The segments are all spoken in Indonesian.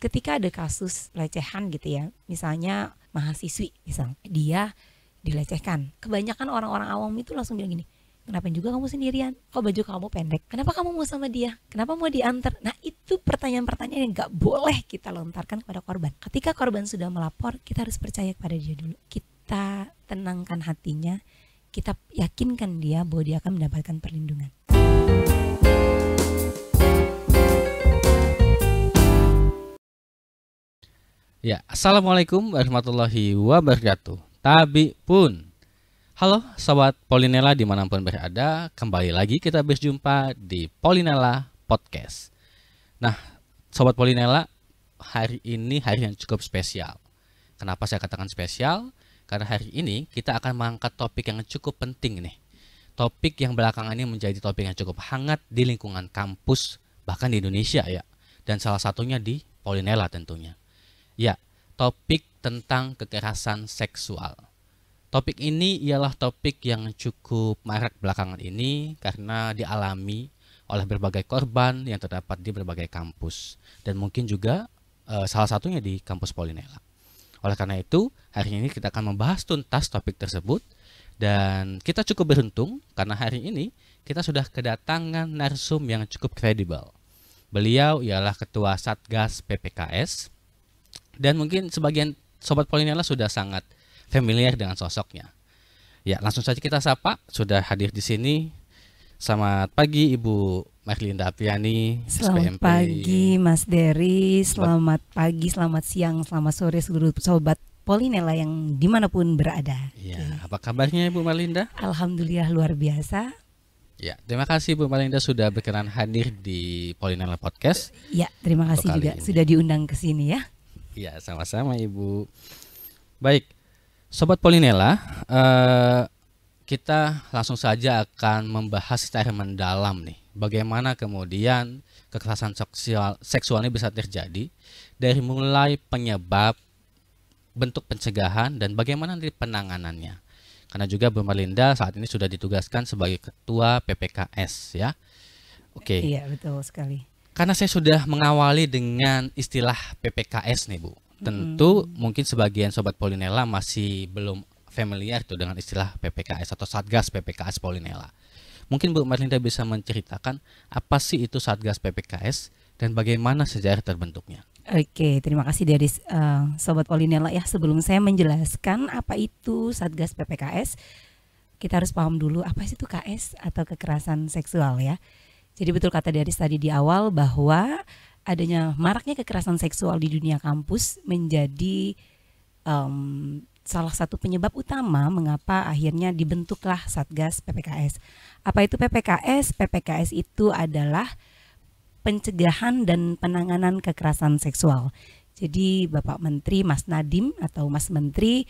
ketika ada kasus pelecehan gitu ya, misalnya mahasiswi dia dilecehkan, kebanyakan orang-orang awam itu langsung bilang gini, kenapa juga kamu sendirian? Kok baju kamu pendek? Kenapa kamu mau sama dia? Kenapa mau diantar? Nah, itu pertanyaan-pertanyaan yang gak boleh kita lontarkan kepada korban. Ketika korban sudah melapor, kita harus percaya kepada dia dulu. Kita tenangkan hatinya, kita yakinkan dia bahwa dia akan mendapatkan perlindungan. Ya, Assalamualaikum warahmatullahi wabarakatuh. Tabi pun. Halo Sobat Polinela dimanapun berada, kembali lagi kita berjumpa di Polinela Podcast. Nah, Sobat Polinela, hari ini hari yang cukup spesial. Kenapa saya katakan spesial? Karena hari ini kita akan mengangkat topik yang cukup penting nih. Topik yang belakangan ini menjadi topik yang cukup hangat di lingkungan kampus, bahkan di Indonesia ya. Dan salah satunya di Polinela tentunya. Ya, topik tentang kekerasan seksual. Topik ini ialah topik yang cukup marak belakangan ini karena dialami oleh berbagai korban yang terdapat di berbagai kampus. Dan mungkin juga salah satunya di kampus Polinela. Oleh karena itu, hari ini kita akan membahas tuntas topik tersebut. Dan kita cukup beruntung karena hari ini kita sudah kedatangan narsum yang cukup kredibel. Beliau ialah Ketua Satgas PPKS. Dan mungkin sebagian Sobat Polinela sudah sangat familiar dengan sosoknya. Ya, langsung saja kita sapa. Sudah hadir di sini. Selamat pagi Ibu Marlinda Apriani. Selamat pagi Mas Dery. Selamat pagi, selamat siang, selamat sore seluruh Sobat Polinela yang dimanapun berada. Ya, apa kabarnya Ibu Marlinda? Alhamdulillah luar biasa. Ya, terima kasih Bu Marlinda sudah berkenan hadir di Polinela Podcast. Ya, terima kasih juga sudah diundang ke sini ya. Ya, sama-sama Ibu. Baik, Sobat Polinela, kita langsung saja akan membahas secara mendalam nih, bagaimana kemudian kekerasan seksual ini bisa terjadi, dari mulai penyebab, bentuk pencegahan, dan bagaimana nanti penanganannya. Karena juga Bu Marlinda saat ini sudah ditugaskan sebagai Ketua PPKS ya. Oke. Iya, betul sekali. Karena saya sudah mengawali dengan istilah PPKS nih Bu. Tentu mungkin sebagian Sobat Polinela masih belum familiar tuh dengan istilah PPKS atau Satgas PPKS Polinela. Mungkin Bu Marlinda bisa menceritakan apa sih itu Satgas PPKS dan bagaimana sejarah terbentuknya. Oke, terima kasih dari Sobat Polinela ya. Sebelum saya menjelaskan apa itu Satgas PPKS, kita harus paham dulu apa sih itu KS atau kekerasan seksual ya. Jadi betul kata Deris tadi di awal bahwa adanya maraknya kekerasan seksual di dunia kampus menjadi salah satu penyebab utama mengapa akhirnya dibentuklah Satgas PPKS. Apa itu PPKS? PPKS itu adalah pencegahan dan penanganan kekerasan seksual. Jadi Bapak Menteri Mas Nadiem atau Mas Menteri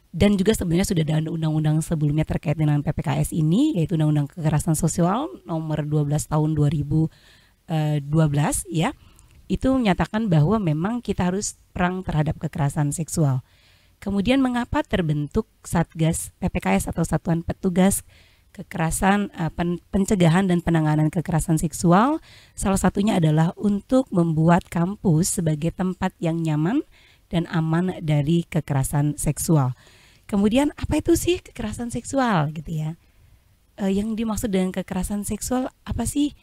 dan juga sebenarnya sudah ada undang-undang sebelumnya terkait dengan PPKS ini, yaitu Undang-Undang Kekerasan Seksual nomor 12 tahun 2012 ya. Itu menyatakan bahwa memang kita harus perang terhadap kekerasan seksual. Kemudian mengapa terbentuk Satgas PPKS atau Satuan Petugas Kekerasan Pencegahan dan Penanganan Kekerasan Seksual? Salah satunya adalah untuk membuat kampus sebagai tempat yang nyaman dan aman dari kekerasan seksual. Kemudian apa itu sih kekerasan seksual gitu ya? Yang dimaksud dengan kekerasan seksual apa sih?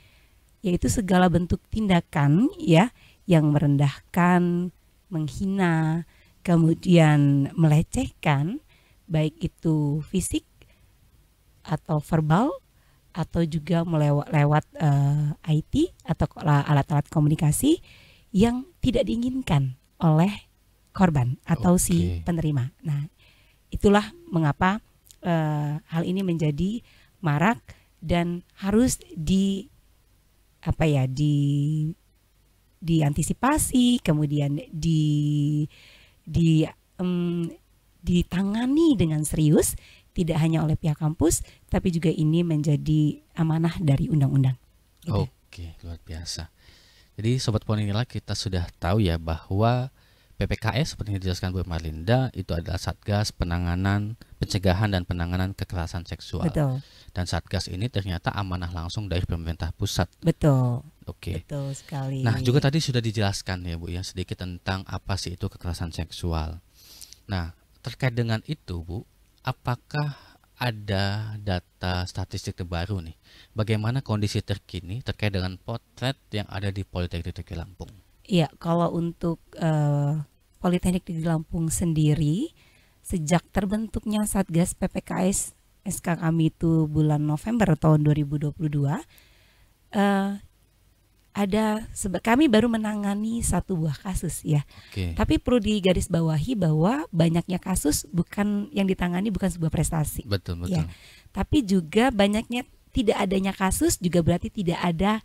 Yaitu segala bentuk tindakan ya yang merendahkan, menghina, kemudian melecehkan, baik itu fisik atau verbal atau juga lewat IT atau alat-alat komunikasi yang tidak diinginkan oleh korban atau si penerima. Nah, itulah mengapa hal ini menjadi marak dan harus diantisipasi, kemudian ditangani dengan serius, tidak hanya oleh pihak kampus, tapi juga ini menjadi amanah dari undang-undang. Gitu. Oke, luar biasa. Jadi Sobat Polinela, kita sudah tahu ya bahwa PPKS seperti yang dijelaskan Bu Marlinda itu adalah Satgas Pencegahan dan Penanganan Kekerasan Seksual. Betul. Dan Satgas ini ternyata amanah langsung dari pemerintah pusat. Betul. Oke. Betul sekali. Nah, juga tadi sudah dijelaskan ya Bu ya sedikit tentang apa sih itu kekerasan seksual. Nah, terkait dengan itu Bu, apakah ada data statistik terbaru nih? Bagaimana kondisi terkini terkait dengan potret yang ada di Politeknik Negeri Lampung? Iya, kalau untuk Politeknik di Lampung sendiri, sejak terbentuknya Satgas PPKS SK kami itu bulan November tahun 2022, eh, kami baru menangani satu buah kasus ya. Oke. Tapi perlu digarisbawahi bahwa banyaknya kasus bukan yang ditangani bukan sebuah prestasi. Betul. Ya. Tapi juga banyaknya tidak adanya kasus juga berarti tidak ada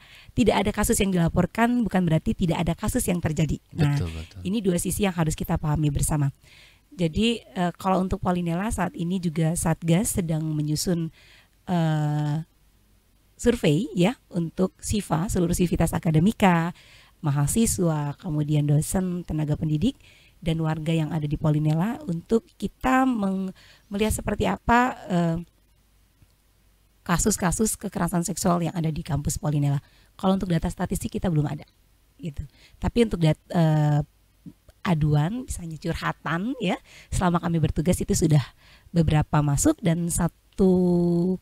kasus yang dilaporkan, bukan berarti tidak ada kasus yang terjadi. Nah, Betul. ini dua sisi yang harus kita pahami bersama. Jadi kalau untuk Polinela saat ini juga Satgas sedang menyusun survei ya untuk SIFA, seluruh sivitas akademika, mahasiswa, kemudian dosen, tenaga pendidik dan warga yang ada di Polinela untuk kita melihat seperti apa kasus-kasus kekerasan seksual yang ada di kampus Polinela. Kalau untuk data statistik kita belum ada, gitu. Tapi untuk aduan, misalnya curhatan, ya, selama kami bertugas itu sudah beberapa masuk dan satu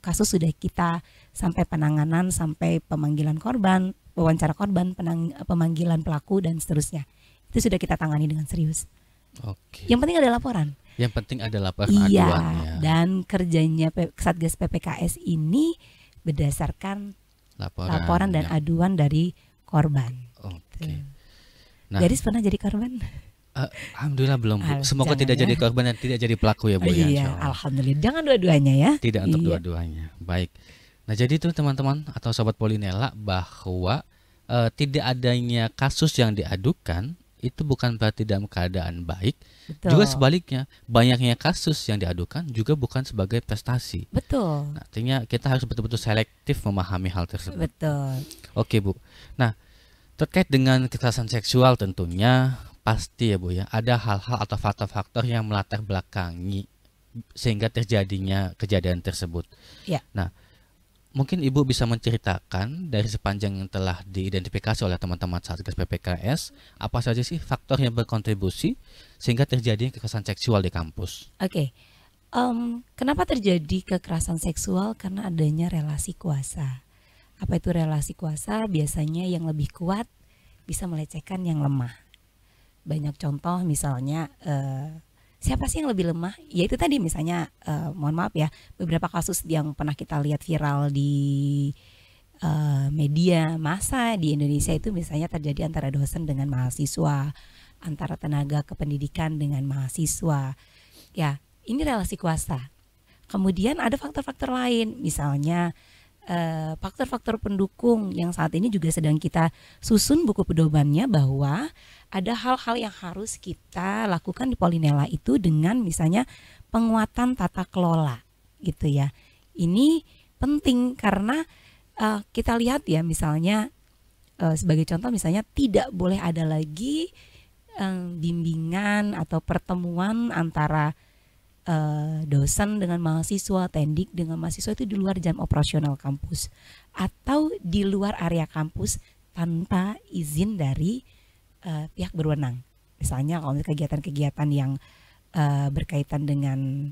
kasus sudah kita sampai penanganan, sampai pemanggilan korban, wawancara korban, pemanggilan pelaku dan seterusnya. Itu sudah kita tangani dengan serius. Oke. Yang penting ada laporan. Yang penting ada laporan Iya, aduannya. dan kerjanya Satgas PPKS ini berdasarkan laporan dan aduan dari korban. Oke. Nah, Garis pernah jadi korban? Alhamdulillah belum Bu. Semoga tidak jadi korban dan tidak jadi pelaku ya Bu ya. Iya, alhamdulillah. Jangan dua-duanya ya. Tidak untuk dua-duanya. Baik. Nah, jadi itu teman-teman atau sobat Polinela bahwa tidak adanya kasus yang diadukan itu bukan berarti dalam keadaan baik. Betul. Juga sebaliknya, banyaknya kasus yang diadukan juga bukan sebagai prestasi. Betul. Nah, artinya kita harus betul-betul selektif memahami hal tersebut. Betul. Oke Bu. Nah, terkait dengan kekerasan seksual tentunya pasti ya Bu ya, ada hal-hal atau faktor-faktor yang melatar belakangi sehingga terjadinya kejadian tersebut. Ya. Nah, mungkin Ibu bisa menceritakan dari sepanjang yang telah diidentifikasi oleh teman-teman Satgas PPKS, apa saja sih faktor yang berkontribusi sehingga terjadinya kekerasan seksual di kampus? Oke. Kenapa terjadi kekerasan seksual? Karena adanya relasi kuasa. Apa itu relasi kuasa? Biasanya yang lebih kuat bisa melecehkan yang lemah. Banyak contoh misalnya siapa sih yang lebih lemah? Ya itu tadi misalnya mohon maaf ya, beberapa kasus yang pernah kita lihat viral di media massa di Indonesia itu misalnya terjadi antara dosen dengan mahasiswa, antara tenaga kependidikan dengan mahasiswa. Ya, ini relasi kuasa. Kemudian ada faktor-faktor lain, misalnya faktor-faktor pendukung yang saat ini juga sedang kita susun buku pedomannya, bahwa ada hal-hal yang harus kita lakukan di Polinela itu dengan misalnya penguatan tata kelola gitu ya. Ini penting karena kita lihat ya misalnya sebagai contoh misalnya tidak boleh ada lagi bimbingan atau pertemuan antara dosen dengan mahasiswa, tendik dengan mahasiswa itu di luar jam operasional kampus atau di luar area kampus tanpa izin dari pihak berwenang. Misalnya kalau kegiatan-kegiatan yang berkaitan dengan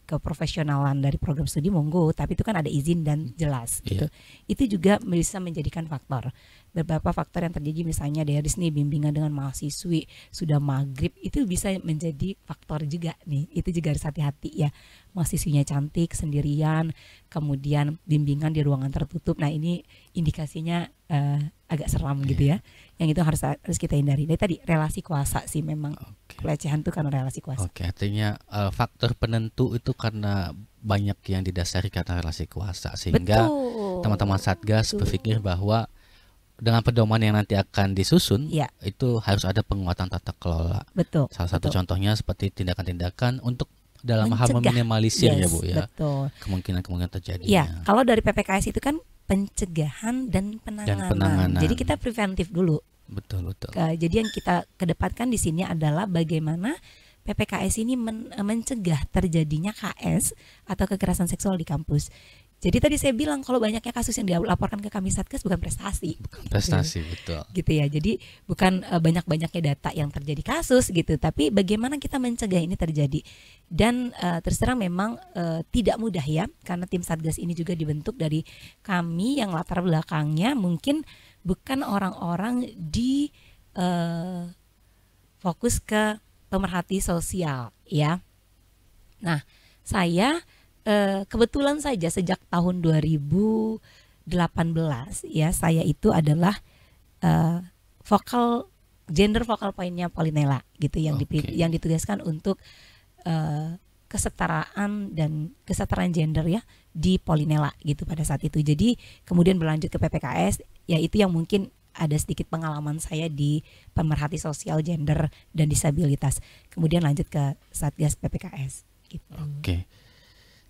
keprofesionalan dari program studi monggo, tapi itu kan ada izin dan jelas gitu. Itu juga bisa menjadikan faktor. Beberapa faktor yang terjadi misalnya dari nih bimbingan dengan mahasiswi sudah maghrib itu bisa menjadi faktor juga nih. Itu juga harus hati-hati ya. Mahasiswinya cantik sendirian, kemudian bimbingan di ruangan tertutup. Nah, ini indikasinya agak seram gitu ya. Yang itu harus kita hindari. Dari tadi relasi kuasa sih memang. Pelecehan itu karena relasi kuasa. Oke, artinya faktor penentu itu karena banyak yang didasari karena relasi kuasa, sehingga teman-teman Satgas berpikir bahwa dengan pedoman yang nanti akan disusun itu harus ada penguatan tata kelola. Betul. Salah satu contohnya seperti tindakan-tindakan untuk dalam hal meminimalisir ya Bu ya. Betul. Kemungkinan terjadinya. Ya, kalau dari PPKS itu kan pencegahan dan penanganan. Jadi kita preventif dulu. Betul. Jadi yang kita kedepankan di sini adalah bagaimana PPKS ini mencegah terjadinya KS atau kekerasan seksual di kampus. Jadi tadi saya bilang kalau banyaknya kasus yang dilaporkan ke kami Satgas bukan prestasi. Bukan prestasi, betul. Gitu ya. Jadi bukan banyak-banyaknya data yang terjadi kasus gitu, tapi bagaimana kita mencegah ini terjadi. Dan terus terang memang tidak mudah ya, karena tim Satgas ini juga dibentuk dari kami yang latar belakangnya mungkin bukan orang-orang di fokus ke pemerhati sosial ya. Nah, saya kebetulan saja sejak tahun 2018 ya, saya itu adalah gender vokal pointnya Polinela gitu, yang yang ditugaskan untuk kesetaraan gender ya di Polinela gitu pada saat itu. Jadi kemudian berlanjut ke PPKS, ya itu yang mungkin ada sedikit pengalaman saya di pemerhati sosial gender dan disabilitas. Kemudian lanjut ke Satgas PPKS gitu. Oke.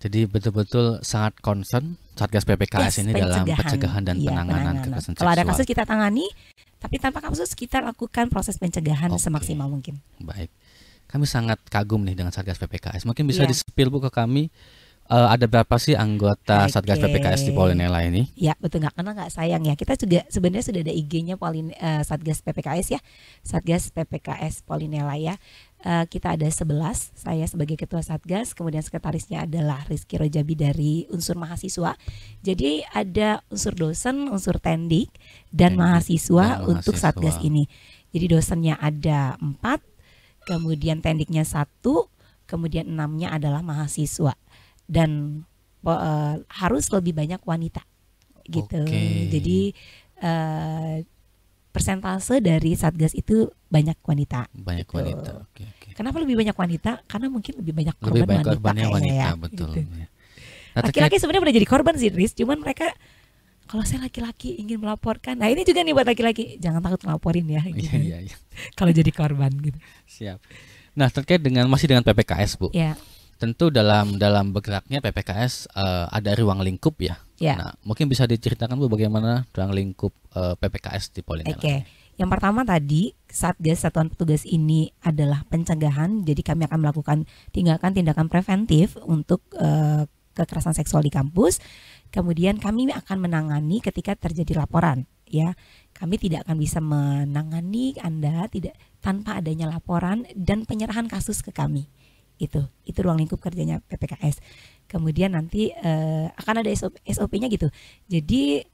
Jadi betul-betul sangat concern Satgas PPKS ini dalam pencegahan dan penanganan kekerasan seksual. Kalau ada kasus kita tangani, tapi tanpa kasus kita lakukan proses pencegahan semaksimal mungkin. Baik, kami sangat kagum nih dengan Satgas PPKS. Mungkin bisa di-spill Bu ke kami, ada berapa sih anggota Satgas PPKS di Polinela ini? Ya betul, nggak kenal nggak sayang ya. Kita juga sebenarnya sudah ada IG-nya Satgas PPKS ya, Satgas PPKS Polinela ya. Kita ada 11, saya sebagai ketua Satgas, kemudian sekretarisnya adalah Rizky Rojabi dari unsur mahasiswa. Jadi ada unsur dosen, unsur tendik, dan mahasiswa untuk Satgas ini. Jadi dosennya ada 4, kemudian tendiknya 1, kemudian 6-nya adalah mahasiswa. Dan harus lebih banyak wanita gitu. Jadi persentase dari Satgas itu banyak wanita. Banyak gitu. Wanita. Kenapa lebih banyak wanita? Karena mungkin lebih banyak korbannya wanita, betul. Gitu. Laki-laki sebenarnya pernah jadi korban sih, Riz. Cuman mereka, kalau saya laki-laki ingin melaporkan, nah ini juga nih buat laki-laki, jangan takut ngelaporin ya. Gitu. Iya. Kalau jadi korban gitu. Siap. Nah terkait masih dengan PPKS Bu. Ya. Tentu dalam bergeraknya PPKS ada ruang lingkup ya. Nah, mungkin bisa diceritakan Bu bagaimana ruang lingkup PPKS di Polinela. Yang pertama tadi, Satgas Satuan Petugas ini adalah pencegahan. Jadi kami akan melakukan tindakan preventif untuk kekerasan seksual di kampus. Kemudian kami akan menangani ketika terjadi laporan ya. Kami tidak akan bisa menangani Anda tanpa adanya laporan dan penyerahan kasus ke kami. Itu ruang lingkup kerjanya PPKS. Kemudian nanti akan ada SOP-nya gitu. Jadi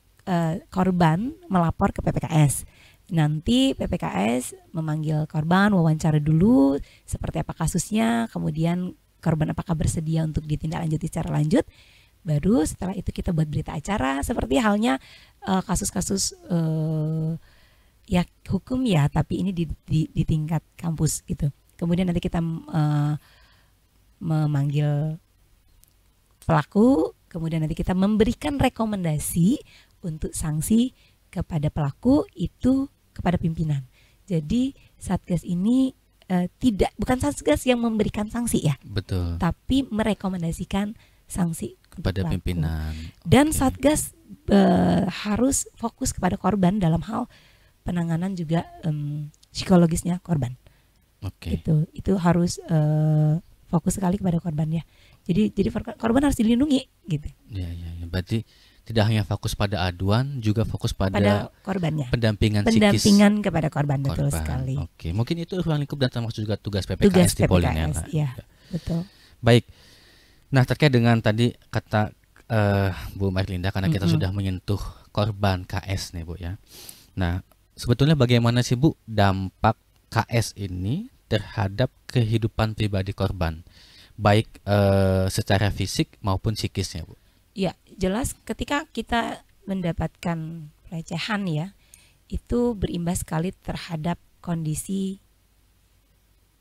korban melapor ke PPKS. Nanti PPKS memanggil korban, wawancara dulu seperti apa kasusnya, kemudian korban apakah bersedia untuk ditindaklanjuti secara lanjut. Baru setelah itu kita buat berita acara seperti halnya kasus-kasus ya hukum ya, tapi ini di tingkat kampus gitu. Kemudian nanti kita memanggil pelaku, kemudian nanti kita memberikan rekomendasi untuk sanksi kepada pelaku itu kepada pimpinan. Jadi Satgas ini bukan Satgas yang memberikan sanksi ya, betul, tapi merekomendasikan sanksi kepada pimpinan. Dan Satgas harus fokus kepada korban dalam hal penanganan juga psikologisnya korban. Itu harus fokus sekali kepada korban ya. Jadi korban harus dilindungi gitu. Ya. Berarti tidak hanya fokus pada aduan, juga fokus pada korbannya. Pendampingan kepada korban. Betul sekali. Mungkin itu ruang lingkup dan termasuk juga tugas PPKS di Polinela. Ya, betul. Baik. Nah, terkait dengan tadi kata Bu Marlinda, karena kita sudah menyentuh korban KS nih Bu ya. Nah, sebetulnya bagaimana sih Bu dampak KS ini terhadap kehidupan pribadi korban, baik secara fisik maupun psikisnya Bu? Ya, jelas ketika kita mendapatkan pelecehan ya, itu berimbas sekali terhadap kondisi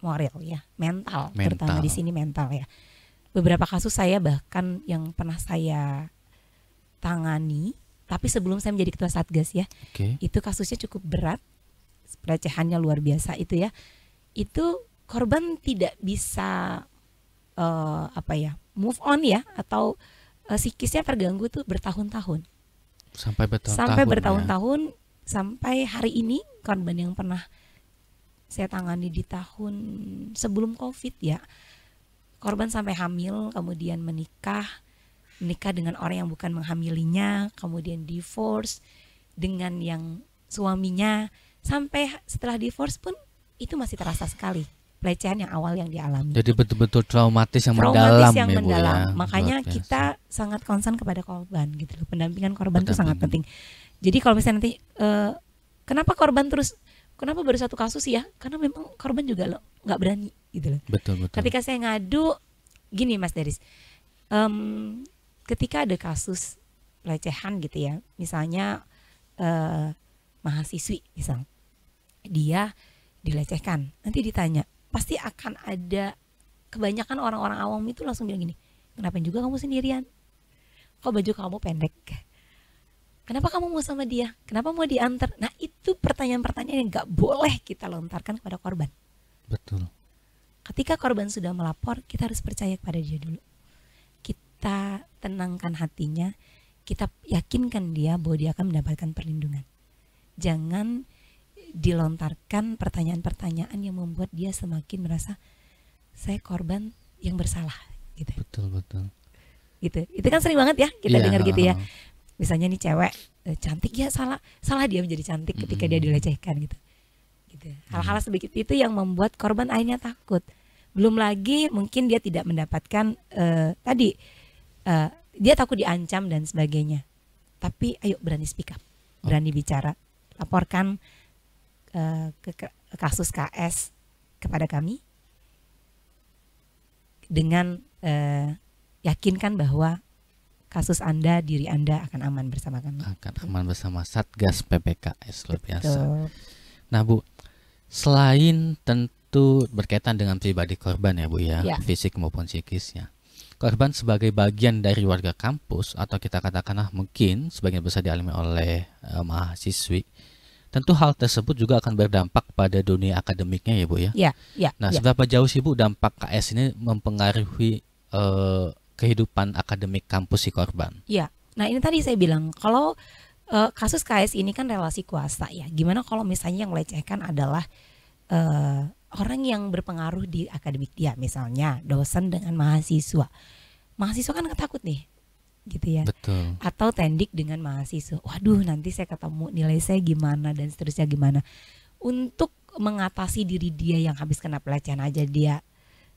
moral ya, mental. Terutama di sini mental ya. Beberapa kasus saya bahkan yang pernah saya tangani, tapi sebelum saya menjadi ketua Satgas ya, itu kasusnya cukup berat, pelecehannya luar biasa itu ya. Itu korban tidak bisa move on ya, atau psikisnya terganggu tuh bertahun-tahun. Sampai bertahun-tahun ya? Sampai hari ini korban yang pernah saya tangani di tahun sebelum COVID ya, korban sampai hamil, kemudian menikah, menikah dengan orang yang bukan menghamilinya, kemudian divorce dengan yang suaminya, sampai setelah divorce pun itu masih terasa sekali pelecehan yang awal yang dialami. Jadi betul-betul traumatis yang Traumatis mendalam yang ya Bu mendalam. ya. Makanya Luar biasa. kita sangat concern kepada korban gitu loh. Pendampingan korban itu sangat Pendampingan. penting. Jadi kalau misalnya nanti kenapa korban terus, kenapa baru satu kasus ya? Karena memang korban juga loh nggak berani gitu loh. Betul. Ketika saya ngadu, gini Mas Deris, ketika ada kasus pelecehan gitu ya, misalnya mahasiswi misal, dia dilecehkan, nanti ditanya, pasti akan ada, kebanyakan orang-orang awam itu langsung bilang gini, kenapa juga kamu sendirian? Kok baju kamu pendek? Kenapa kamu mau sama dia? Kenapa mau diantar? Nah itu pertanyaan-pertanyaan yang gak boleh kita lontarkan kepada korban. Betul. Ketika korban sudah melapor, kita harus percaya kepada dia dulu. Kita tenangkan hatinya, kita yakinkan dia bahwa dia akan mendapatkan perlindungan. Jangan dilontarkan pertanyaan-pertanyaan yang membuat dia semakin merasa saya korban yang bersalah gitu. Betul. Gitu. Itu kan sering banget ya kita dengar gitu ya. ha. Misalnya nih cewek cantik ya, salah dia menjadi cantik ketika dia dilecehkan gitu. Hal-hal sebegitu itu yang membuat korban akhirnya takut. Belum lagi mungkin dia tidak mendapatkan dia takut diancam dan sebagainya. Tapi ayo berani speak up, berani bicara, laporkan ke kasus KS kepada kami dengan yakinkan bahwa kasus Anda, diri Anda akan aman bersama kami. Akan aman bersama Satgas PPKS. Luar biasa. Betul. Nah Bu, selain tentu berkaitan dengan pribadi korban ya Bu ya, Ya. fisik maupun psikisnya, korban sebagai bagian dari warga kampus atau kita katakanlah mungkin sebagian besar dialami oleh mahasiswi, tentu hal tersebut juga akan berdampak pada dunia akademiknya ya Bu ya. Ya. Nah seberapa jauh sih Bu dampak KS ini mempengaruhi kehidupan akademik kampus si korban? Ya. Nah ini tadi saya bilang kalau kasus KS ini kan relasi kuasa ya. Gimana kalau misalnya yang melecehkan adalah orang yang berpengaruh di akademik dia, misalnya dosen dengan mahasiswa. Mahasiswa kan takut nih, gitu ya. Betul. Atau tendik dengan mahasiswa. Waduh, nanti saya ketemu nilai saya gimana dan seterusnya gimana. Untuk mengatasi diri dia yang habis kena pelecehan aja dia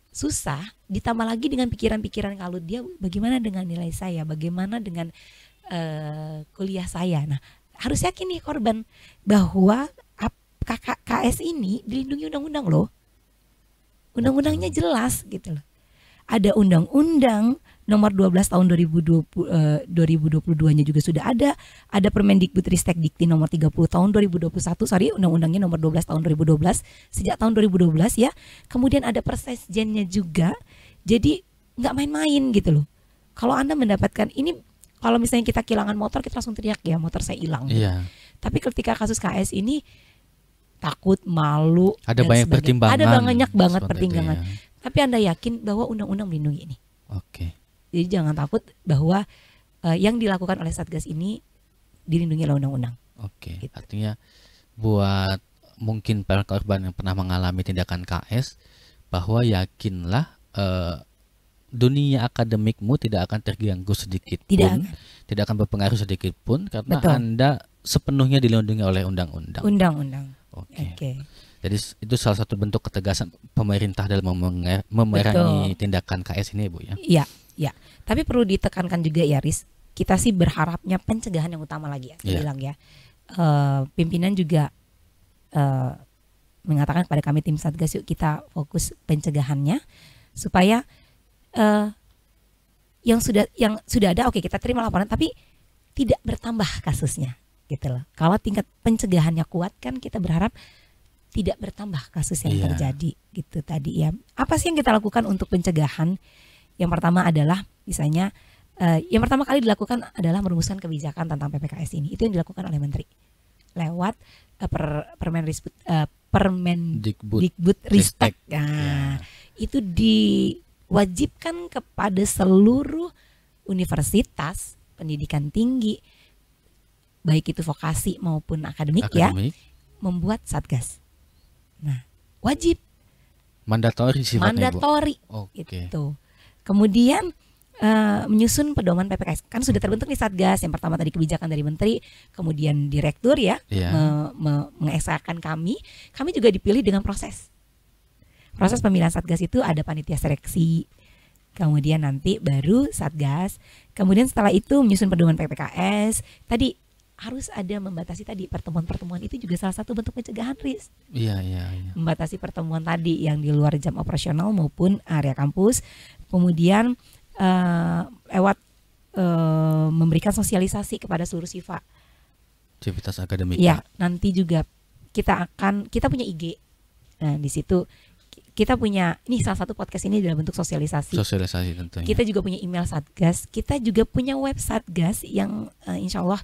susah, ditambah lagi dengan pikiran-pikiran kalau dia bagaimana dengan nilai saya, bagaimana dengan kuliah saya. Nah, harus yakin nih korban bahwa KS ini dilindungi undang-undang loh. Undang-undangnya jelas gitu loh. Ada undang-undang nomor 12 tahun 2022-nya juga sudah ada Permendikbudristek Dikti nomor 30 tahun 2021, undang-undangnya nomor 12 tahun 2012 sejak tahun 2012 ya. Kemudian ada Persesjennya juga. Jadi nggak main-main gitu loh. Kalau Anda mendapatkan ini, kalau misalnya kita kehilangan motor, kita langsung teriak ya, motor saya hilang. Iya. Tapi ketika kasus KS ini takut, malu, Ada dan banyak sebagainya. pertimbangan. Ada banyak banget seperti itu pertimbangan. ya. Tapi Anda yakin bahwa undang-undang melindungi ini. Oke. Jadi jangan takut bahwa yang dilakukan oleh Satgas ini dilindungi oleh undang-undang. Oke. Gitu. Artinya buat mungkin para korban yang pernah mengalami tindakan KS, bahwa yakinlah dunia akademikmu tidak akan terganggu sedikit Tidak pun, akan. tidak akan berpengaruh sedikit pun karena Betul. Anda sepenuhnya dilindungi oleh undang-undang. Undang-undang. Oke. Oke. Jadi itu salah satu bentuk ketegasan pemerintah dalam memerangi tindakan KS ini, Bu ya. Iya, ya. Tapi perlu ditekankan juga ya, Riz. Kita sih berharapnya pencegahan yang utama lagi ya. Saya Iya. bilang ya. Pimpinan juga mengatakan kepada kami tim Satgas, yuk kita fokus pencegahannya supaya yang sudah ada, oke, kita terima laporan tapi tidak bertambah kasusnya gitu loh. Kalau tingkat pencegahannya kuat kan kita berharap tidak bertambah kasus yang Iya. terjadi gitu tadi ya. Apa sih yang kita lakukan untuk pencegahan? Yang pertama adalah misalnya yang pertama kali dilakukan adalah merumuskan kebijakan tentang PPKS ini. Itu yang dilakukan oleh Menteri lewat Permendikbudristek. Nah, itu diwajibkan kepada seluruh universitas pendidikan tinggi, baik itu vokasi maupun akademik ya, membuat Satgas. Nah, wajib, Mandatori sifatnya, Bu. mandatori Oke. gitu. Kemudian menyusun pedoman PPKS. Kan sudah terbentuk nih Satgas. Yang pertama tadi kebijakan dari Menteri, kemudian Direktur ya mengesahkan kami juga dipilih dengan proses pemilihan Satgas. Itu ada panitia seleksi, kemudian nanti baru Satgas, kemudian setelah itu menyusun pedoman PPKS. Tadi harus ada membatasi tadi pertemuan-pertemuan, itu juga salah satu bentuk pencegahan risk. Iya. Membatasi pertemuan tadi yang di luar jam operasional maupun area kampus. Kemudian lewat memberikan sosialisasi kepada seluruh siswa. Aktivitas akademik. Ya, nanti juga kita punya IG. Nah, di situ kita punya, ini salah satu podcast ini dalam bentuk sosialisasi. Sosialisasi tentunya. Kita juga punya email Satgas, kita juga punya web Satgas yang insya Allah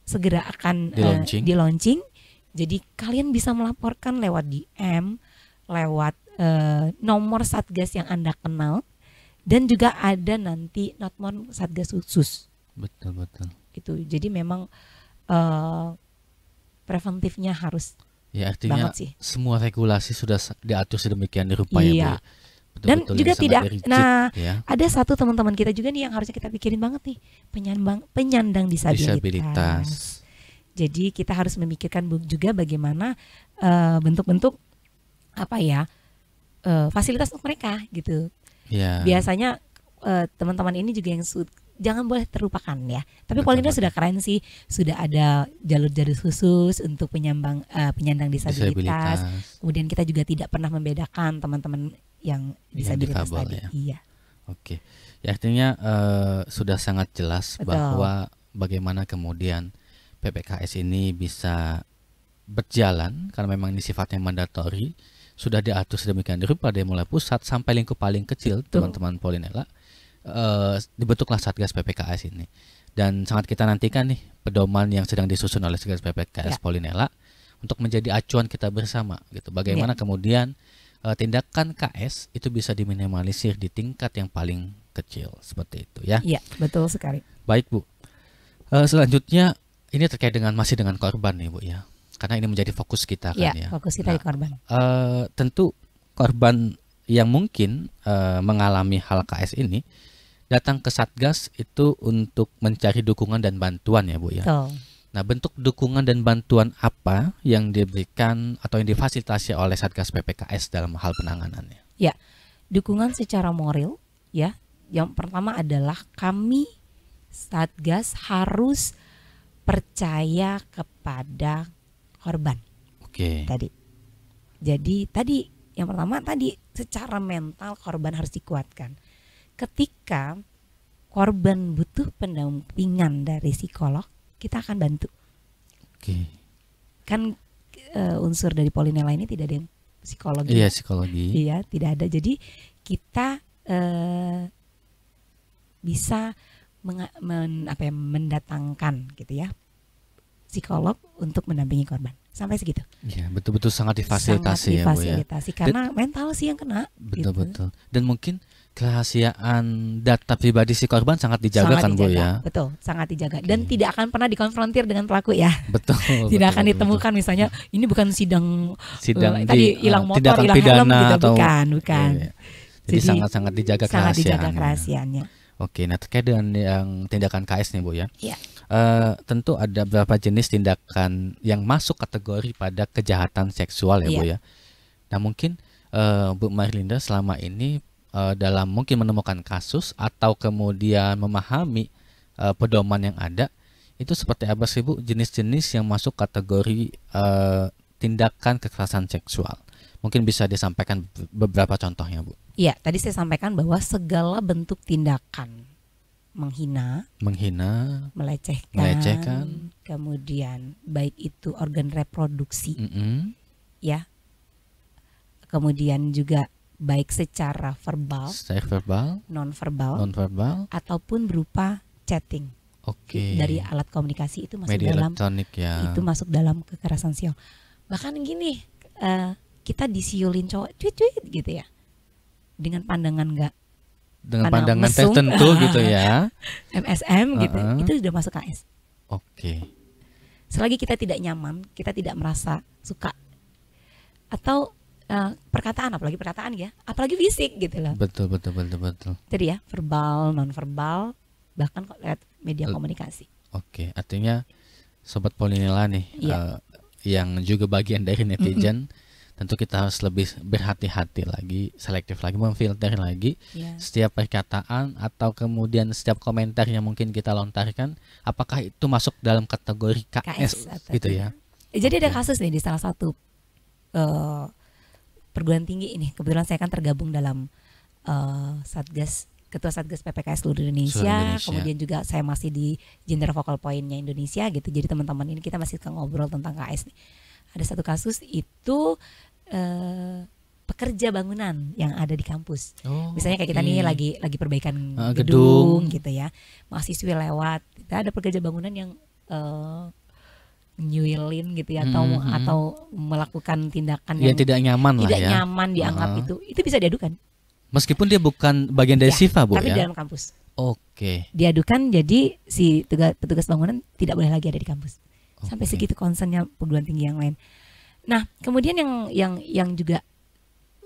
segera akan di launching. Jadi kalian bisa melaporkan lewat DM, lewat nomor Satgas yang Anda kenal, dan juga ada nanti notmon Satgas khusus. Betul. Gitu. Jadi memang preventifnya harus. Ya, artinya sih. Semua regulasi sudah diatur sedemikian rupa ya, Bu. Iya. Dan juga tidak rigid, ada satu teman-teman kita juga nih yang harusnya kita pikirin banget nih, penyandang disabilitas. Jadi kita harus memikirkan juga bagaimana bentuk-bentuk fasilitas untuk mereka gitu. Ya. Biasanya teman-teman ini juga yang jangan boleh terlupakan ya. Tapi Polina sudah keren sih, sudah ada jalur-jalur khusus untuk penyandang disabilitas. Kemudian kita juga tidak pernah membedakan teman-teman yang disabilitas tadi. Ya. Iya. Oke. Ya, artinya sudah sangat jelas bahwa bagaimana kemudian PPKS ini bisa berjalan karena memang ini sifatnya mandatori, sudah diatur sedemikian rupa dari mulai pusat sampai lingkup paling kecil. Teman-teman Polinela. Dibentuklah Satgas PPKS ini, dan sangat kita nantikan nih pedoman yang sedang disusun oleh Satgas PPKS Polinela untuk menjadi acuan kita bersama gitu. Bagaimana kemudian tindakan KS itu bisa diminimalisir di tingkat yang paling kecil seperti itu ya. Iya, betul sekali. Baik, Bu. Selanjutnya ini terkait masih dengan korban nih, Bu ya. Karena ini menjadi fokus kita kan ya. Fokus kita di korban. Tentu korban yang mungkin mengalami hal KS ini datang ke Satgas itu untuk mencari dukungan dan bantuan ya, Bu ya. Nah, bentuk dukungan dan bantuan apa yang diberikan atau yang difasilitasi oleh Satgas PPKS dalam hal penanganannya? Ya, dukungan secara moral ya. Yang pertama adalah kami Satgas harus percaya kepada korban. Oke. Jadi yang pertama secara mental korban harus dikuatkan. Ketika korban butuh pendampingan dari psikolog, kita akan bantu. Oke. Kan unsur dari Polinela ini tidak ada yang psikologi. Iya, psikologi. Iya, tidak ada. Jadi kita bisa mendatangkan gitu ya psikolog untuk mendampingi korban. Sampai segitu. Iya, betul-betul sangat difasilitasi ya, Bu ya. Karena mental sih yang kena. Betul. Dan mungkin kerahasiaan data pribadi si korban sangat dijaga kan, Bu ya. Betul, sangat dijaga. Dan tidak akan pernah dikonfrontir dengan pelaku ya. Betul. Tidak akan ditemukan misalnya ini bukan sidang tadi hilang motor, tindakan hilang helm gitu, atau bukan. Iya. Jadi sangat dijaga kerahasiaannya. Oke, nah terkait dengan yang tindakan KS nih, Bu ya. Iya. Tentu ada beberapa jenis tindakan yang masuk kategori pada kejahatan seksual ya, Bu ya. Nah, mungkin Bu Marlinda selama ini dalam mungkin menemukan kasus atau kemudian memahami pedoman yang ada, itu seperti apa sih, Bu, jenis-jenis yang masuk kategori tindakan kekerasan seksual? Mungkin bisa disampaikan beberapa contohnya, Bu. Iya, tadi saya sampaikan bahwa segala bentuk tindakan menghina, melecehkan, kemudian baik itu organ reproduksi, ya, kemudian juga baik secara verbal, non verbal, ataupun berupa chatting. Dari alat komunikasi itu masuk media dalam elektronik ya. Itu masuk dalam kekerasan seksual. Bahkan gini, kita disiulin cowok tweet gitu ya, dengan pandangan pandangan tertentu gitu ya, MSM gitu, itu sudah masuk KS. Selagi kita tidak nyaman, kita tidak merasa suka, atau perkataan, apalagi perkataan ya, apalagi fisik gitu loh. Betul. Jadi ya verbal, non verbal, bahkan kok lewat media komunikasi. Oke, artinya sobat Polinela nih, Iya. yang juga bagian dari netizen, tentu kita harus lebih berhati-hati lagi, selektif lagi, memfilter lagi Iya. setiap perkataan atau kemudian setiap komentar yang mungkin kita lontarkan, apakah itu masuk dalam kategori KS atau gitu ya. Jadi ada kasus nih di salah satu perguruan tinggi ini. Kebetulan saya kan tergabung dalam ketua Satgas PPKS seluruh Indonesia. Kemudian juga saya masih di Gender Focal Point-nya Indonesia gitu. Jadi teman-teman ini kita masih ngobrol tentang KS nih. Ada satu kasus itu pekerja bangunan yang ada di kampus. Misalnya kayak kita nih lagi perbaikan gedung gitu ya. Mahasiswa lewat, kita ada pekerja bangunan yang nyuilin gitu ya, atau melakukan tindakan yang tidak nyaman lah ya. Tidak nyaman dianggap itu bisa diadukan. Meskipun dia bukan bagian dari SIFA, Bu, tapi ya. Tapi dalam kampus. Oke. Diadukan, jadi si petugas bangunan tidak boleh lagi ada di kampus. Sampai segitu concernnya perguruan tinggi yang lain. Nah, kemudian yang juga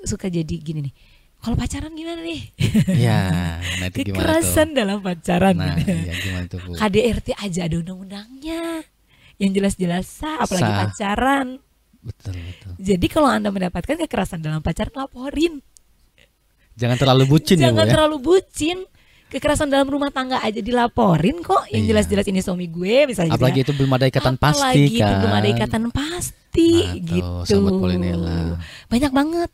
suka jadi gini nih. Kalau pacaran gimana nih? Ya, nanti gimana tuh? Kekerasan dalam pacaran. Nah, ya gimana tuh, Bu? KDRT aja ada undang-undangnya. Yang jelas-jelas sah, apalagi pacaran. Betul. Jadi kalau Anda mendapatkan kekerasan dalam pacaran, laporin. Jangan terlalu bucin ya, Bu. Jangan terlalu bucin. Kekerasan dalam rumah tangga aja dilaporin kok. Yang jelas-jelas ini suami gue misalnya. Apalagi itu belum ada ikatan pasti kan. Apalagi itu belum ada ikatan pasti gitu. Sobat Polinela. Banyak banget.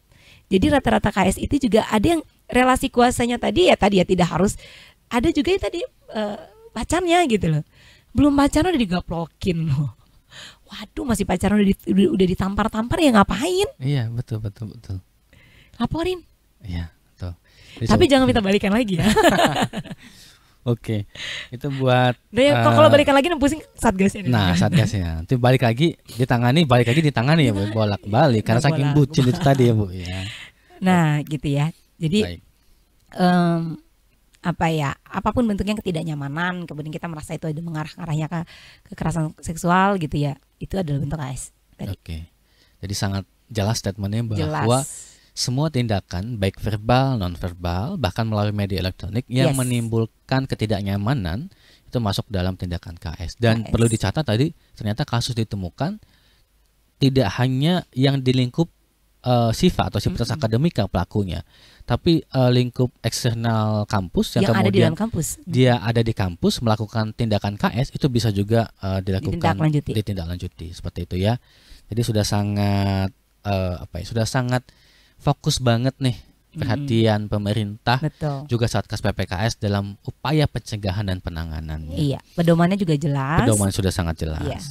Jadi rata-rata KS itu juga ada yang relasi kuasanya tadi ya tidak harus. Ada juga yang tadi pacarnya gitu loh. Belum pacaran udah digaplokin loh. Waduh, masih pacaran udah ditampar-tampar ya ngapain? Iya, betul. Laporin. Iya. Tapi jangan minta balikan lagi ya. Oke, itu buat. Kalau balikan lagi pusing satgasnya. Nah, satgasnya. Nanti balik lagi ditangani ya, Bu. Bolak-balik karena saking bucin itu tadi ya, Bu. Ya. Nah, gitu ya. Jadi apapun bentuknya ketidaknyamanan, kemudian kita merasa itu ada mengarah-arahnya ke kekerasan seksual gitu ya, itu adalah bentuk AS. Oke. Jadi sangat jelas statementnya bahwa semua tindakan baik verbal, non-verbal, bahkan melalui media elektronik yang menimbulkan ketidaknyamanan itu masuk dalam tindakan KS. Dan perlu dicatat tadi ternyata kasus ditemukan tidak hanya yang di lingkup SIFA atau Sivitas Akademika pelakunya, tapi lingkup eksternal kampus yang kemudian ada di dalam kampus. Dia ada di kampus melakukan tindakan KS itu bisa juga dilakukan ditindaklanjuti seperti itu ya. Jadi sudah sangat sudah sangat fokus banget nih perhatian pemerintah, juga Satgas PPKS dalam upaya pencegahan dan penanganannya. Iya, pedomannya juga jelas. Pedoman sudah sangat jelas. Iya.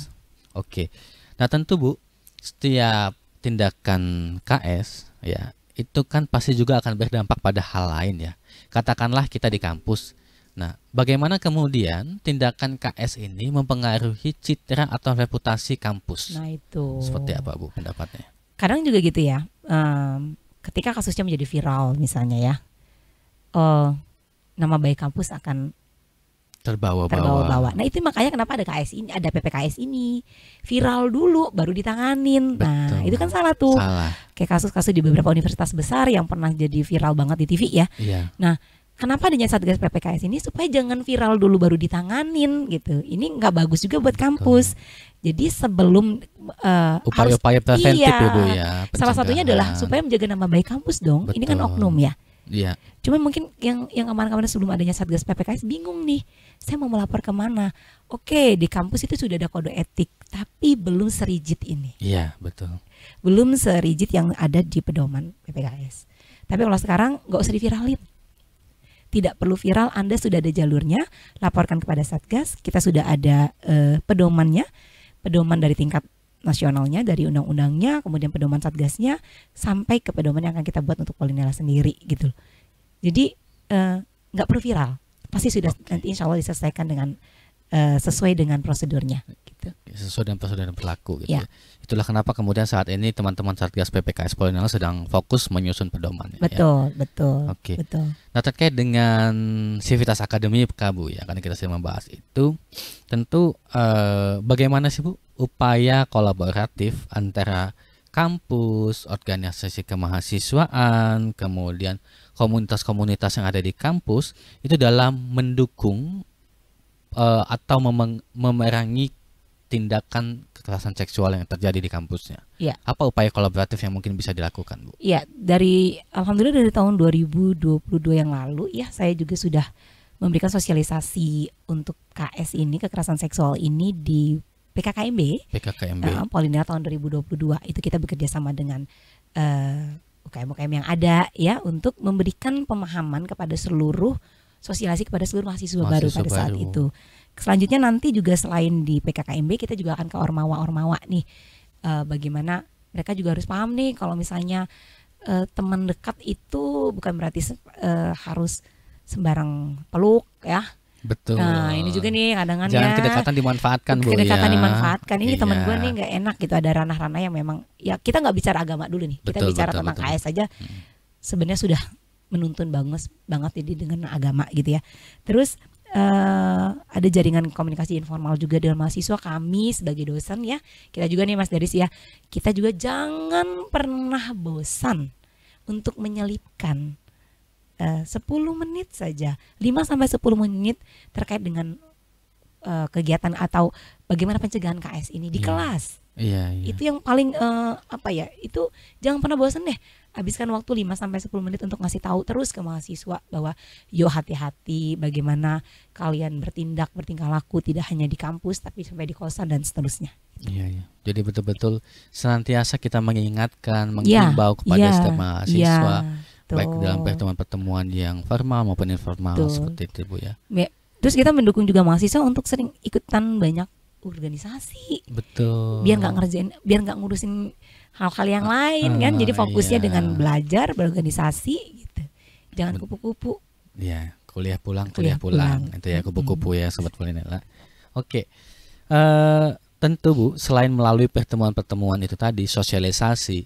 Oke. Nah, tentu Bu, setiap tindakan KS ya, itu kan pasti juga akan berdampak pada hal lain ya. Katakanlah kita di kampus. Nah, bagaimana kemudian tindakan KS ini mempengaruhi citra atau reputasi kampus? Nah, itu. Seperti apa, Bu, pendapatnya? Kadang juga gitu ya, ketika kasusnya menjadi viral misalnya ya, nama baik kampus akan terbawa-bawa. Nah, itu makanya kenapa ada KS ini, ada PPKS ini, viral dulu baru ditanganin. Betul. Nah, itu kan salah tuh. Kayak kasus-kasus di beberapa universitas besar yang pernah jadi viral banget di TV ya. Iya. Nah, kenapa adanya Satgas PPKS ini supaya jangan viral dulu baru ditanganin gitu. Ini nggak bagus juga buat kampus. Jadi sebelum upaya-upaya preventif ya, Bu ya. Salah satunya adalah supaya menjaga nama baik kampus dong. Betul. Ini kan oknum ya. Iya. Cuma mungkin yang kemarin-kemarin sebelum adanya Satgas PPKS bingung nih. Saya mau melapor kemana? Oke, di kampus itu sudah ada kode etik, tapi belum serigid ini. Iya, betul. Belum serigid yang ada di pedoman PPKS. Tapi kalau sekarang nggak usah diviralin. Tidak perlu viral, Anda sudah ada jalurnya, laporkan kepada Satgas. Kita sudah ada pedomannya. Pedoman dari tingkat nasionalnya, dari undang-undangnya, kemudian pedoman Satgasnya, sampai ke pedoman yang akan kita buat untuk Polinela sendiri gitu. Jadi nggak perlu viral, pasti sudah nanti insya Allah diselesaikan dengan sesuai dengan prosedurnya gitu. Sesuai dengan prosedur yang berlaku gitu. Ya. Itulah kenapa kemudian saat ini teman-teman Satgas PPKS Polinela sedang fokus menyusun pedoman. Betul, ya. betul. Oke. Betul. Nah, terkait dengan Sivitas Akademika, Bu ya, karena kita sedang membahas itu, tentu bagaimana sih Bu upaya kolaboratif antara kampus, organisasi kemahasiswaan, kemudian komunitas-komunitas yang ada di kampus itu dalam mendukung atau memerangi tindakan kekerasan seksual yang terjadi di kampusnya. Iya. Apa upaya kolaboratif yang mungkin bisa dilakukan, Bu? Iya, alhamdulillah dari tahun 2022 yang lalu ya saya juga sudah memberikan sosialisasi untuk KS ini, kekerasan seksual ini di PKKMB. Polinela tahun 2022 itu kita bekerja sama dengan UKM-UKM yang ada ya untuk memberikan pemahaman kepada seluruh sosialisasi kepada seluruh mahasiswa baru pada saat itu. Selanjutnya nanti juga selain di PKKMB kita juga akan ke ormawa nih, bagaimana mereka juga harus paham nih kalau misalnya teman dekat itu bukan berarti harus sembarang peluk ya. Betul. Nah ini juga nih kadang-kadang jangan kedekatan dimanfaatkan, Bu. Kedekatan dimanfaatkan. Ini Iya. teman gue nih nggak enak gitu, ada ranah-ranah yang memang ya kita nggak bicara agama dulu nih, kita bicara tentang KS saja. Sebenarnya sudah menuntun banget jadi dengan agama gitu ya. Terus ada jaringan komunikasi informal juga dengan mahasiswa, kami sebagai dosen ya. Kita juga nih Mas Deris ya, kita juga jangan pernah bosan untuk menyelipkan 10 menit saja, 5-10 menit terkait dengan kegiatan atau bagaimana pencegahan KS ini di kelas. Iya. Itu yang paling itu jangan pernah bosan deh. Habiskan waktu 5-10 menit untuk ngasih tahu terus ke mahasiswa bahwa yo hati-hati bagaimana kalian bertingkah laku tidak hanya di kampus tapi sampai di kosan dan seterusnya. Iya. Jadi betul-betul senantiasa kita mengingatkan, menghimbau kepada setiap mahasiswa, baik dalam pertemuan-pertemuan yang formal maupun informal seperti itu, Bu ya. Terus kita mendukung juga mahasiswa untuk sering ikutan banyak organisasi. Betul. Biar nggak ngurusin hal-hal yang lain kan. Jadi fokusnya dengan belajar, berorganisasi gitu. Jangan kupu-kupu. Iya, kuliah pulang. Itu ya kupu-kupu ya Sobat Polinela. Oke. Tentu Bu, selain melalui pertemuan-pertemuan itu tadi, sosialisasi,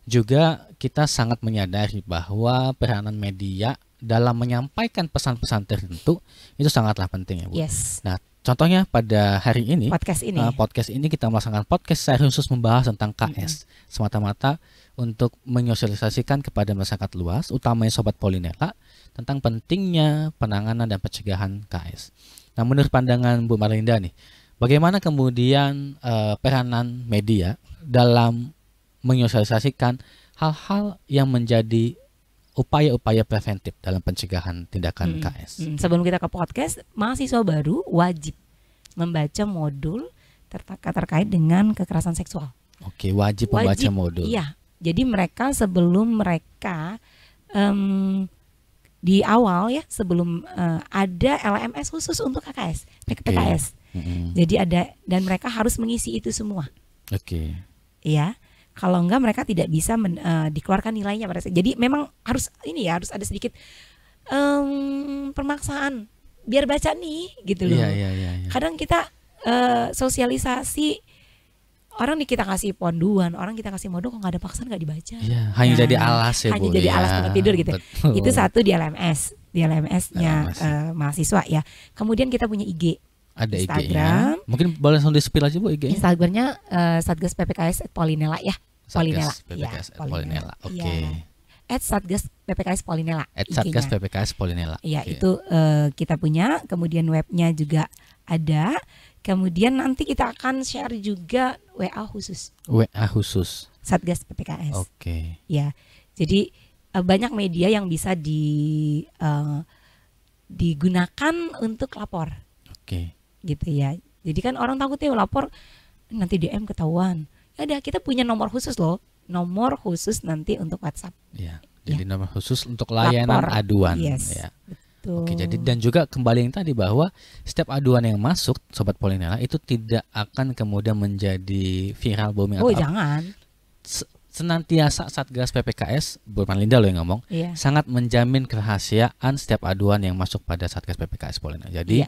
juga kita sangat menyadari bahwa peranan media dalam menyampaikan pesan-pesan tertentu itu sangatlah penting ya Bu. Yes. Nah, contohnya pada hari ini podcast ini kita melaksanakan podcast secara khusus membahas tentang KS, semata-mata untuk menyosialisasikan kepada masyarakat luas, utamanya Sobat Polinela, tentang pentingnya penanganan dan pencegahan KS. Nah, menurut pandangan Bu Marlinda nih, bagaimana kemudian peranan media dalam menyosialisasikan hal-hal yang menjadi upaya-upaya preventif dalam pencegahan tindakan KS. Sebelum kita ke podcast, mahasiswa baru wajib membaca modul terkait dengan kekerasan seksual. Oke, wajib membaca modul. Iya, jadi mereka sebelum mereka di awal ya, sebelum ada LMS khusus untuk KKS, PKS. Jadi ada, dan mereka harus mengisi itu semua. Oke. Iya. Kalau enggak mereka tidak bisa dikeluarkan nilainya pada saat. Jadi memang harus harus ada sedikit pemaksaan biar baca nih gitu loh. Iya. Kadang kita sosialisasi orang kita kasih ponduan, orang kita kasih modul kok nggak ada paksaan nggak dibaca. Iya, hanya jadi alas ya Bu. Hanya jadi alas tempat tidur gitu. Betul. Itu satu di LMS-nya mahasiswa ya. Kemudian kita punya IG. Ada Instagram. IG-nya. Mungkin boleh langsung di-spill aja Bu IG-nya. Instagramnya Satgas PPKS Polinela ya. Polinela. PPKS Polinela. Oke. @Satgas PPKS Polinela. @Satgas PPKS Polinela. Iya, itu kita punya. Kemudian webnya juga ada. Kemudian nanti kita akan share juga WA khusus. WA khusus Satgas PPKS. Oke. Ya. Jadi banyak media yang bisa digunakan untuk lapor. Oke. Gitu ya. Jadi kan orang takutnya lapor nanti DM ketahuan. Ya udah, kita punya nomor khusus loh. Nomor khusus nanti untuk WhatsApp. Ya. Jadi nomor khusus untuk layanan lapor. aduan. Yes. Ya. Betul. Oke, jadi dan juga kembali yang tadi bahwa setiap aduan yang masuk Sobat Polinela itu tidak akan kemudian menjadi viral booming atau jangan. Senantiasa Satgas PPKS, Bu Marlinda loh yang ngomong, sangat menjamin kerahasiaan setiap aduan yang masuk pada Satgas PPKS Polinela. Jadi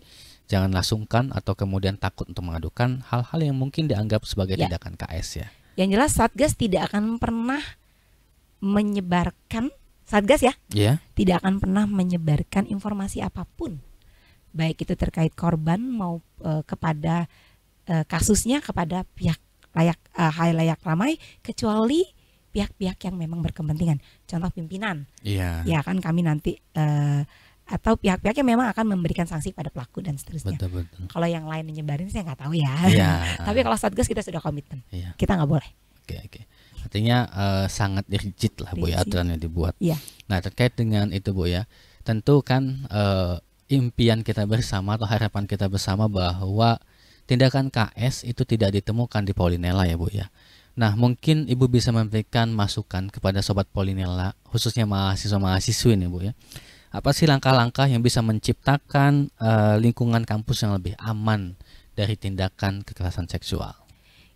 janganlah sungkan atau kemudian takut untuk mengadukan hal-hal yang mungkin dianggap sebagai tindakan KS ya. Yang jelas Satgas tidak akan pernah menyebarkan, Satgas tidak akan pernah menyebarkan informasi apapun, baik itu terkait korban mau kepada kasusnya, kepada pihak halayak ramai kecuali pihak-pihak yang memang berkepentingan. Contoh pimpinan. Iya. Ya kan kami nanti atau pihak-pihak yang memang akan memberikan sanksi pada pelaku dan seterusnya. Betul. Kalau yang lain menyebarin saya nggak tahu ya. Iya. Tapi kalau Satgas kita sudah komitmen. Iya. Kita nggak boleh. Oke. Artinya sangat rigid lah Bu ya Rigid. aturan yang dibuat. Iya. Nah terkait dengan itu Bu ya, tentu kan impian kita bersama atau harapan kita bersama bahwa tindakan KS itu tidak ditemukan di Polinela ya Bu ya. Nah mungkin Ibu bisa memberikan masukan kepada Sobat Polinela, khususnya mahasiswa-mahasiswi nih Bu ya. Apa sih langkah-langkah yang bisa menciptakan lingkungan kampus yang lebih aman dari tindakan kekerasan seksual?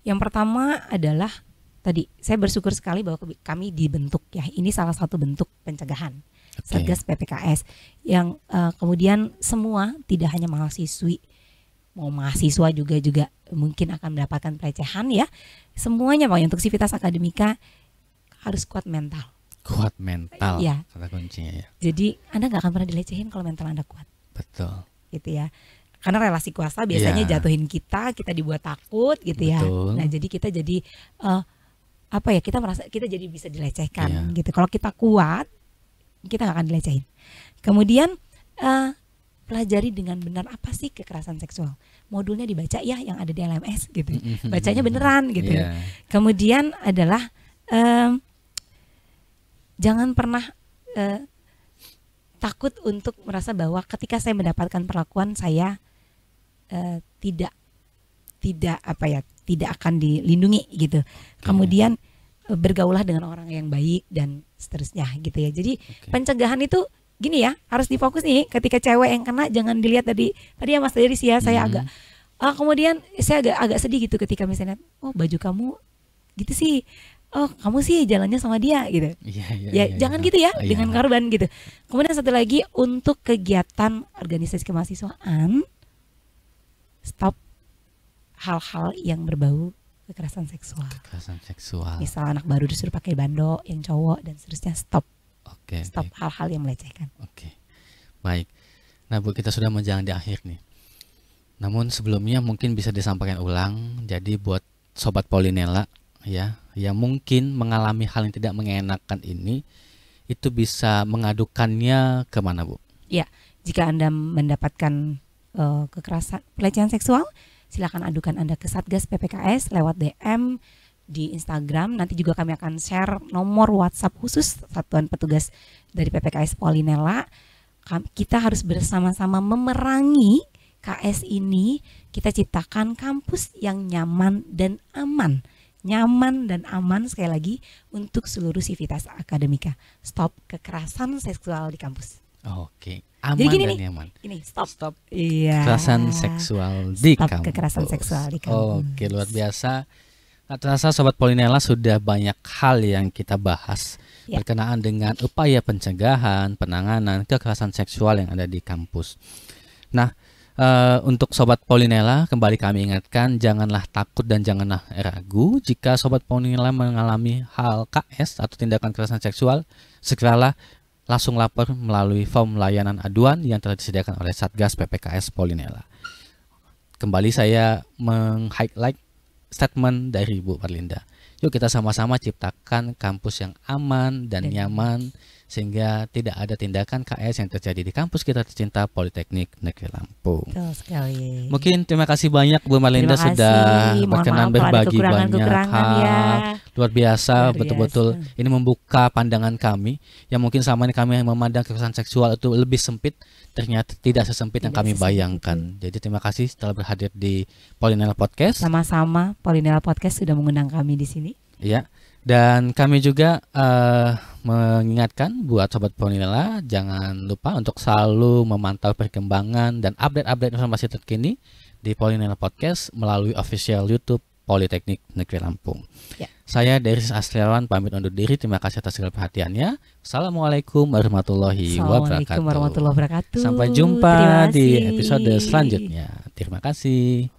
Yang pertama adalah tadi saya bersyukur sekali bahwa kami dibentuk ya. Ini salah satu bentuk pencegahan. Oke. Satgas PPKS yang kemudian semua tidak hanya mahasiswi, mau mahasiswa juga mungkin akan mendapatkan pelecehan ya. Semuanya Pak untuk sivitas akademika harus kuat mental. Kuat mental, Iya. kata kuncinya ya. Jadi Anda nggak akan pernah dilecehin kalau mental Anda kuat, Betul. gitu ya. Karena relasi kuasa biasanya Iya. jatuhin kita dibuat takut, gitu ya. Betul. Nah jadi kita jadi kita merasa kita jadi bisa dilecehkan, Iya. gitu. Kalau kita kuat, kita nggak akan dilecehin. Kemudian pelajari dengan benar apa sih kekerasan seksual. Modulnya dibaca ya yang ada di LMS, gitu. Bacanya beneran, gitu. Iya. Kemudian adalah jangan pernah takut untuk merasa bahwa ketika saya mendapatkan perlakuan saya tidak akan dilindungi gitu. Kemudian bergaulah dengan orang yang baik dan seterusnya gitu ya. Jadi pencegahan itu gini ya, harus difokus nih ketika cewek yang kena jangan dilihat tadi ya Mas Deris ya, saya agak kemudian saya agak sedih gitu ketika misalnya baju kamu gitu sih. Oh kamu sih jalannya sama dia gitu. Iya, Jangan gitu ya Iya. dengan korban gitu. Kemudian satu lagi untuk kegiatan organisasi kemahasiswaan, stop hal-hal yang berbau kekerasan seksual. Kekerasan seksual. Misal anak baru disuruh pakai bando yang cowok dan seterusnya, stop Oke. hal-hal yang melecehkan. Oke. Baik. Nah Bu, kita sudah menjelang di akhir nih. Namun sebelumnya mungkin bisa disampaikan ulang. Jadi buat Sobat Polinela ya, yang mungkin mengalami hal yang tidak mengenakan ini, itu bisa mengadukannya kemana Bu? Ya, jika Anda mendapatkan kekerasan pelecehan seksual, silakan adukan Anda ke Satgas PPKS lewat DM di Instagram. Nanti juga kami akan share nomor WhatsApp khusus Satuan Petugas dari PPKS Polinela. Kita harus bersama-sama memerangi KS ini. Kita ciptakan kampus yang nyaman dan aman. Nyaman dan aman sekali lagi untuk seluruh sivitas akademika. Stop kekerasan seksual di kampus. Oke. Aman Jadi gini dan nih, nyaman. Ini stop. Iya. Iya. Kekerasan seksual di Stop kampus. kekerasan seksual di kampus. Oke, luar biasa. Nah, terasa Sobat Polinela sudah banyak hal yang kita bahas berkenaan dengan upaya pencegahan, penanganan kekerasan seksual yang ada di kampus. Nah, untuk Sobat Polinela, kembali kami ingatkan, janganlah takut dan janganlah ragu. Jika Sobat Polinela mengalami hal KS atau tindakan kekerasan seksual, segeralah langsung lapor melalui form layanan aduan yang telah disediakan oleh Satgas PPKS Polinela. Kembali saya meng-highlight statement dari Bu Marlinda. Yuk kita sama-sama ciptakan kampus yang aman dan nyaman, sehingga tidak ada tindakan KS yang terjadi di kampus kita tercinta Politeknik Negeri Lampung. Betul sekali. Mungkin terima kasih banyak Bu Marlinda Terima sudah kasih. Mohon berkenan maaf kalau ada berbagi banyak kekurangan-kekurangan hal. ya. Luar biasa, Luar betul-betul biasa. ini membuka pandangan kami yang mungkin selama ini kami memandang kekerasan seksual itu lebih sempit, ternyata tidak sesempit yang Tidak kami sesempit bayangkan. Jadi terima kasih telah berhadir di Polinela Podcast. Sama-sama Polinela Podcast sudah mengundang kami di sini. Ya, dan kami juga mengingatkan buat Sobat Polinela, jangan lupa untuk selalu memantau perkembangan dan update-update informasi terkini di Polinela Podcast melalui official YouTube Politeknik Negeri Lampung. Ya. Saya Deris Astriawan pamit undur diri. Terima kasih atas segala perhatiannya. Assalamualaikum warahmatullahi wabarakatuh. Assalamualaikum warahmatullahi wabarakatuh. Sampai jumpa Terima di kasih. episode selanjutnya. Terima kasih.